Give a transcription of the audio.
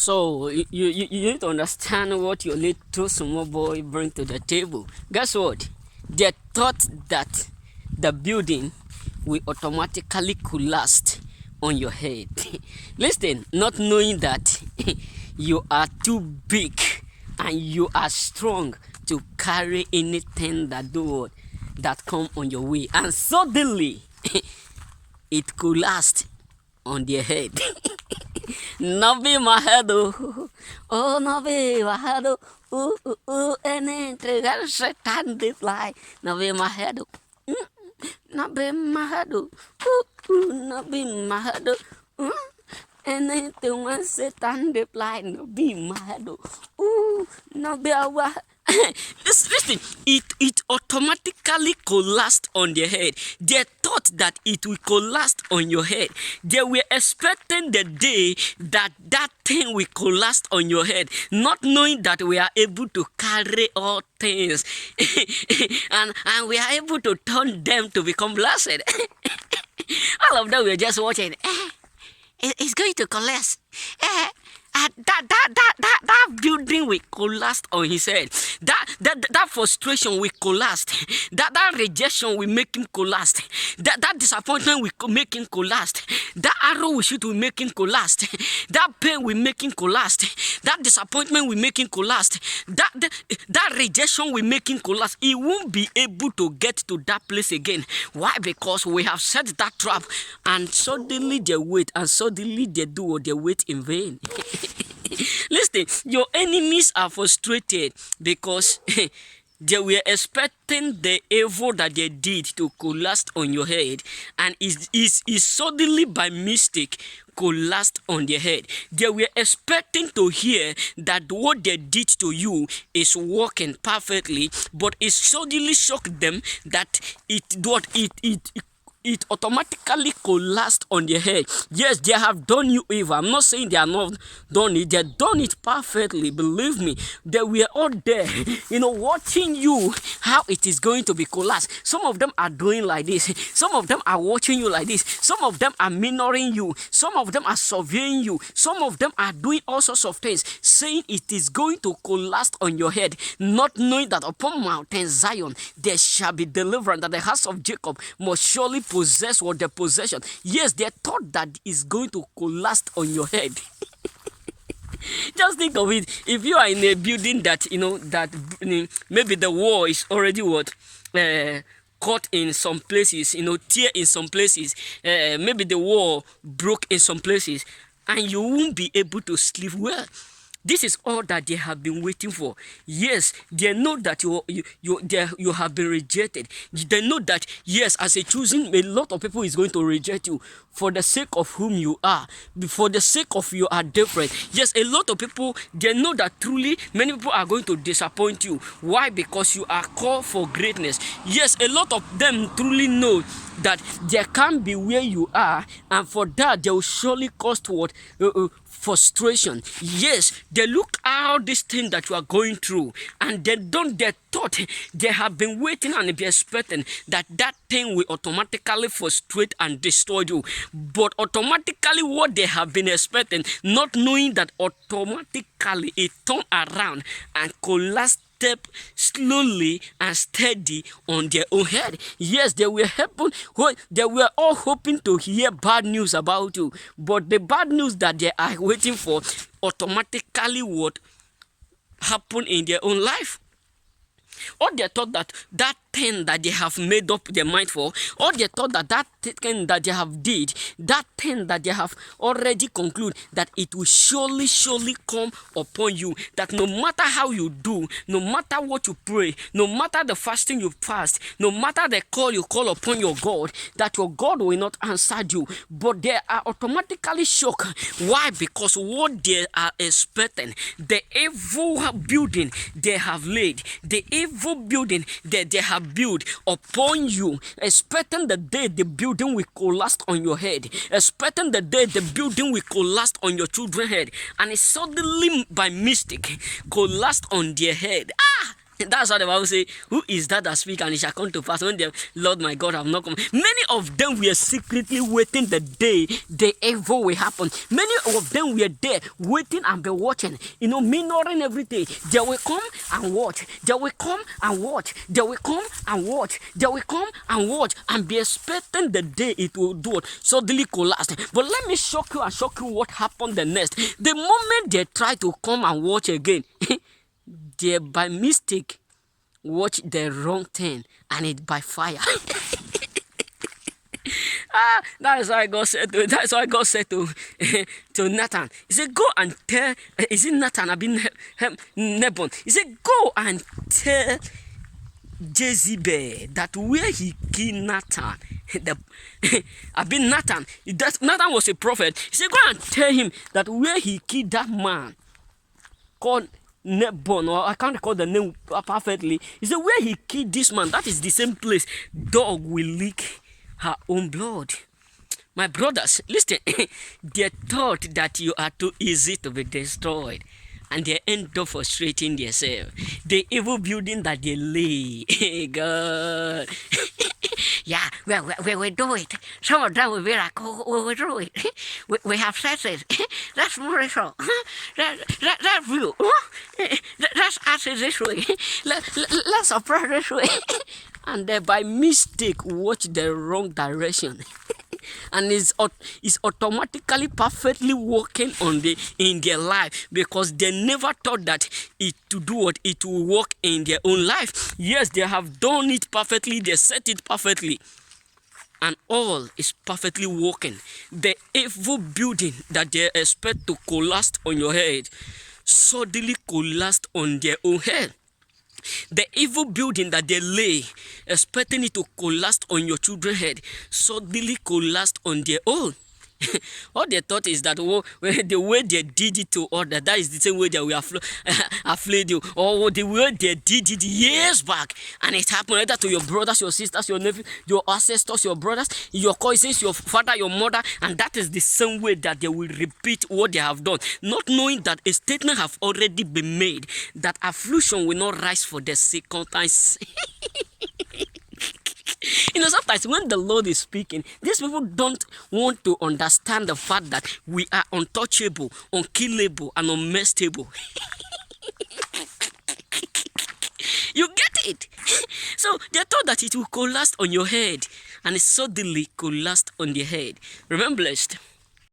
So you need to understand what your little small boy bring to the table. Guess what? They thought that the building will automatically collapse on your head. Listen, not knowing that you are too big and you are strong to carry anything that come on your way, and suddenly it collapsed on their head. Nabi Mahado, oh Nabi Mahado, and entregarse tan de fly, Nabi Mahado, Nabi Mahado, Nabi Mahado, and then the one set tan de fly, Nabi Mahado, Nabi Awa. Listen, it automatically collapsed on their head. They thought that it will collapse on your head. They were expecting the day that thing will collapse on your head, not knowing that we are able to carry all things and we are able to turn them to become blessed. All of them were just watching. It's going to collapse. That building will collapse on his head. That frustration will collapse. That rejection will make him collapse. That disappointment will make him collapse. That arrow will shoot will make him collapse. That pain will make him collapse. That disappointment will make him collapse. That rejection will make him collapse. He won't be able to get to that place again. Why? Because we have set that trap, and suddenly they wait, and suddenly they do what they wait in vain. Listen, your enemies are frustrated because they were expecting the evil that they did to collapse on your head, and is suddenly by mistake collapsed on their head. They were expecting to hear that what they did to you is working perfectly, but it suddenly shocked them that it automatically collapsed on their head. Yes, they have done you evil. I'm not saying they are not done it. They done it perfectly. Believe me. They were all there, watching you, how it is going to be collapsed. Some of them are doing like this. Some of them are watching you like this. Some of them are minoring you. Some of them are surveying you. Some of them are doing all sorts of things, saying it is going to collapse on your head, not knowing that upon Mount Zion there shall be deliverance, that the house of Jacob must surely possess what their possession. Yes, they thought that is going to collapse on your head. Just think of it. If you are in a building that maybe the wall is already cut in some places, tear in some places, maybe the wall broke in some places, and you won't be able to sleep well. This is all that they have been waiting for. Yes, they know that you have been rejected. They know that, yes, as a choosing, a lot of people is going to reject you for the sake of whom you are, for the sake of you are different. Yes, a lot of people, they know that truly many people are going to disappoint you. Why? Because you are called for greatness. Yes, a lot of them truly know that they can't be where you are, and for that they will surely cause what? Frustration. Yes, they look out this thing that you are going through, and they thought they have been waiting and be expecting that thing will automatically frustrate and destroy you. But automatically what they have been expecting, not knowing that automatically it turned around and collapsed step slowly and steady on their own head. Yes, they were all hoping to hear bad news about you, but the bad news that they are waiting for automatically would happen in their own life. Or they thought that thing that they have made up their mind for, or they thought that thing that they have did, that thing that they have already concluded, that it will surely come upon you. That no matter how you do, no matter what you pray, no matter the fasting you fast, no matter the call you call upon your God, that your God will not answer you. But they are automatically shocked. Why? Because what they are expecting, the evil building they have laid, the evil building that they have built upon you, expecting the day the building will collapse on your head, expecting the day the building will collapse on your children's head, and it suddenly by mistake collapsed on their head. That's what the Bible say. Who is that speak and it shall come to pass when the Lord my God have not come? Many of them were secretly waiting the day the evil will happen. Many of them were there waiting and be watching, minoring every day. They will come and watch. They will come and watch. They will come and watch. They will come and watch and be expecting the day it will do it suddenly collapse. But let me shock you and shock you what happened the next. The moment they try to come and watch again, they by mistake watch the wrong thing and it by fire. That is why God said to to Nathan. He said, go and tell, is it Nathan? I've been Nebon. He said, go and tell Jezebel that where he killed Nathan, Nathan was a prophet. He said, go and tell him that where he killed that man called Nebon, or I can't recall the name perfectly. He said, where he killed this man, that is the same place dog will lick her own blood. My brothers, listen, they thought that you are too easy to be destroyed, and they end up frustrating themselves. The evil building that they lay, God. Yeah, we will do it. Some of them will be like, oh, we will do it. We have said it. That's miracle. That's real. Let's ask it this way. Let's approach this way. And they by mistake watch the wrong direction. And it's automatically perfectly working in their life, because they never thought that it will work in their own life. Yes, they have done it perfectly, they set it perfectly, and all is perfectly working. The evil building that they expect to collapse on your head suddenly collapsed on their own head. The evil building that they lay, expecting it to collapse on your children's head, suddenly collapsed on their own. All they thought is that the way they did it to others, that is the same way that we afflict you, or the way they did it years back, and it happened either to your brothers, your sisters, your nephews, your ancestors, your brothers, your cousins, your father, your mother, and that is the same way that they will repeat what they have done, not knowing that a statement have already been made that affliction will not rise for the second time. Sometimes when the Lord is speaking, these people don't want to understand the fact that we are untouchable, unkillable, and unmessable. You get it? So they thought that it will collapse on your head, and it suddenly collapsed on their head. Remember, blessed.